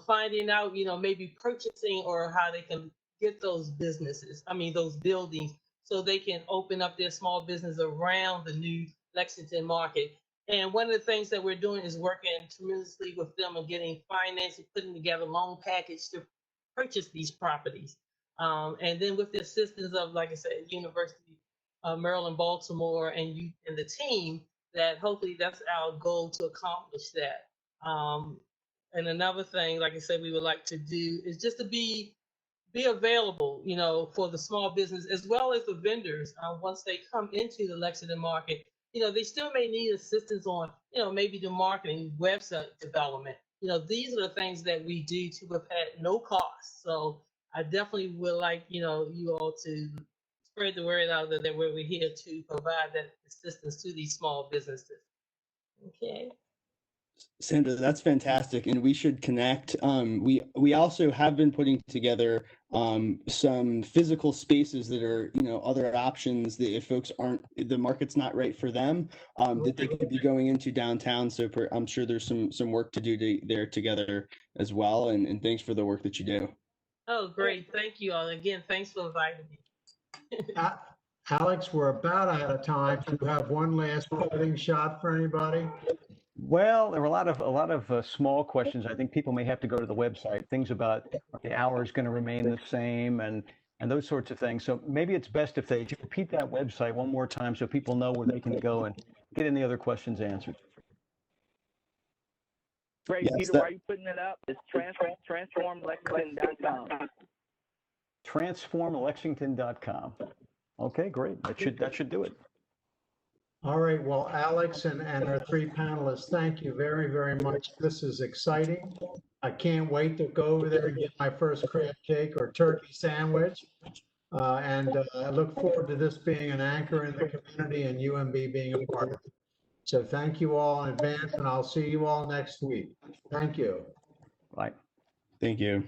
finding out, maybe purchasing or how they can get those businesses, those buildings, so they can open up their small business around the new Lexington market. And one of the things that we're doing is working tremendously with them and getting financing, putting together a loan package to purchase these properties. And then with the assistance of, like I said, University of Maryland, Baltimore, and you and the team, that hopefully that's our goal to accomplish that. And another thing, like I said, we would like to do is just to be available, for the small business as well as the vendors. Once they come into the Lexington market, they still may need assistance on, maybe the marketing, website development. These are the things that we do to have had no cost. So I definitely would like, you all to spread the word out that we're here to provide that assistance to these small businesses. Okay. Sandra, that's fantastic, and we should connect. We also have been putting together some physical spaces that are, other options that if folks the market's not right for them, that they could be going into downtown. So I'm sure there's some work to do there together as well. And thanks for the work that you do. Oh, great! Thank you all again. Thanks for inviting me. Alex, we're about out of time. Do you have one last parting shot for anybody? Well, there were a lot of small questions. I think people may have to go to the website. Things about are the hours going to remain the same and those sorts of things. So maybe it's best if they repeat that website one more time so people know where they can go and get any other questions answered. Great, Yes, Peter. Why are you putting it up? It's transformlexington.com. Transformlexington.com. Okay, great. That should do it. All right. Well, Alex and our three panelists, thank you very, very much. This is exciting. I can't wait to go over there and get my first crab cake or turkey sandwich. And I look forward to this being an anchor in the community and UMB being a part of it. So thank you all in advance, and I'll see you all next week. Thank you. Right. Thank you.